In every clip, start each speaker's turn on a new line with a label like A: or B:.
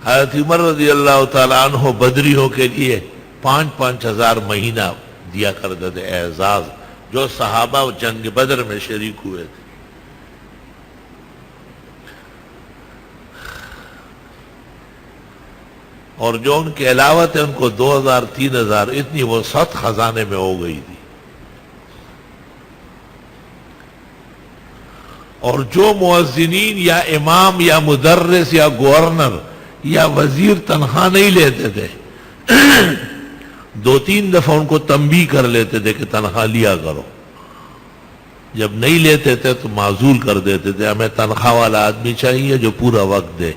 A: حضرت عمر رضی اللہ تعالیٰ عنہ بدریوں کے لیے 5,000 مہینہ دیا کرتے تھے اعزاز، جو صحابہ جنگ بدر میں شریک ہوئے تھے۔ اور جو ان کے علاوہ تھے ان کو 2,000 3,000 اتنی وسعت خزانے میں ہو گئی تھی۔ اور جو مؤذنین یا امام یا مدرس یا گورنر یا وزیر تنخواہ نہیں لیتے تھے 2-3 دفعہ ان کو تنبیہ کر لیتے تھے کہ تنخواہ لیا کرو، جب نہیں لیتے تھے تو معزول کر دیتے تھے، ہمیں تنخواہ والا آدمی چاہیے جو پورا وقت دے۔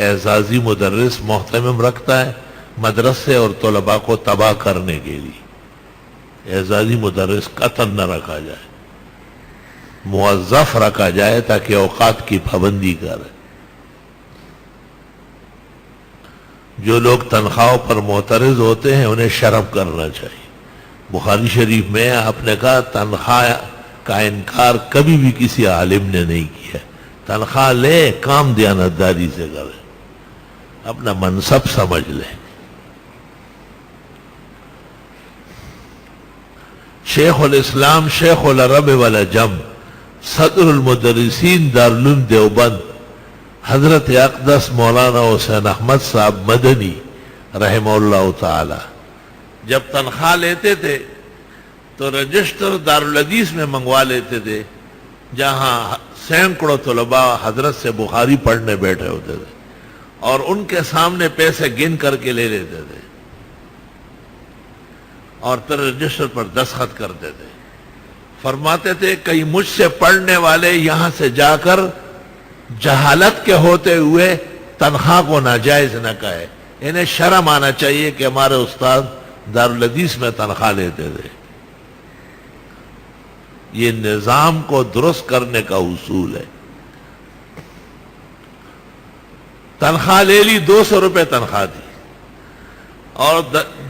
A: اعزازی مدرس محتمم رکھتا ہے مدرسے اور طلباء کو تباہ کرنے کے لیے، اعزازی مدرس قطعا نہ رکھا جائے، موظف رکھا جائے تاکہ اوقات کی پابندی کرے۔ جو لوگ تنخواہوں پر معترض ہوتے ہیں انہیں شرم کرنا چاہیے۔ بخاری شریف میں آپ نے کہا تنخواہ کا انکار کبھی بھی کسی عالم نے نہیں کیا، تنخواہ لے کام دیانتداری سے کرے، اپنا منصب سمجھ لے۔ شیخ الاسلام شیخ العرب والعجم صدر المدرسین دارالعلوم دیوبند حضرت اقدس مولانا حسین احمد صاحب مدنی رحمہ اللہ تعالی جب تنخواہ لیتے تھے تو رجسٹر دارالحدیث میں منگوا لیتے تھے، جہاں سینکڑوں طلباء حضرت سے بخاری پڑھنے بیٹھے ہوتے تھے، اور ان کے سامنے پیسے گن کر کے لے لیتے تھے اور پھر رجسٹر پر دستخط کرتے تھے۔ فرماتے تھے کہیں مجھ سے پڑھنے والے یہاں سے جا کر جہالت کے ہوتے ہوئے تنخواہ کو ناجائز نہ کہے، انہیں شرم آنا چاہیے کہ ہمارے استاد دارالحدیث میں تنخواہ لیتے تھے۔ یہ نظام کو درست کرنے کا اصول ہے۔ تنخواہ لے لی، 200 روپے تنخواہ دی، اور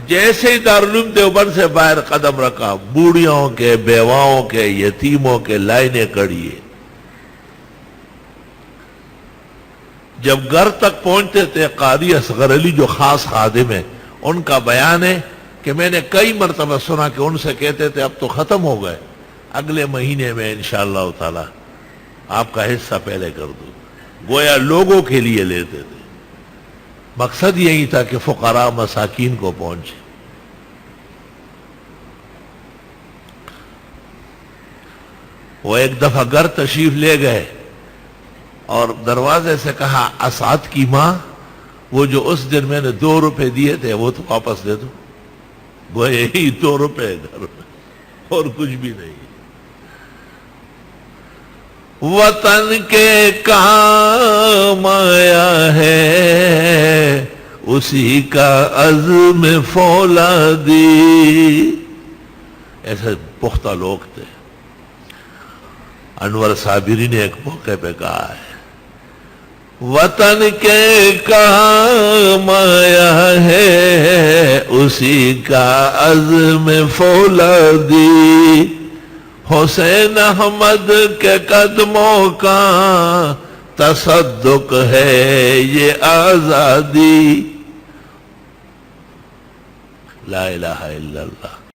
A: جیسے ہی دارالعلوم دیوبند سے باہر قدم رکھا بوڑھیوں کے، بیواؤں کے، یتیموں کے لائنیں کڑی ہے۔ جب گھر تک پہنچتے تھے قاری اصغر علی جو خاص خادم ہیں، ان کا بیان ہے کہ میں نے کئی مرتبہ سنا کہ ان سے کہتے تھے اب تو ختم ہو گئے، اگلے مہینے میں انشاءاللہ تعالی آپ کا حصہ پہلے کر دوں۔ گویا لوگوں کے لیے لیتے تھے، مقصد یہی تھا کہ فقراء مساکین کو پہنچے۔ وہ ایک دفعہ گھر تشریف لے گئے اور دروازے سے کہا اسعد کی ماں، وہ جو اس دن میں نے 2 روپے دیے تھے وہ تو واپس دے دو۔ گویا یہی 2 روپے گھر میں، اور کچھ بھی نہیں۔ وطن کے کام آیا ہے اسی کا عزم فولادی، ایسے پختہ لوگ تھے۔ انور صابری نے ایک موقع پہ کہا ہے وطن کے کام آیا ہے اسی کا عزم فولادی، حسین احمد کے قدموں کا تصدق ہے یہ آزادی۔ لا الہ الا اللہ۔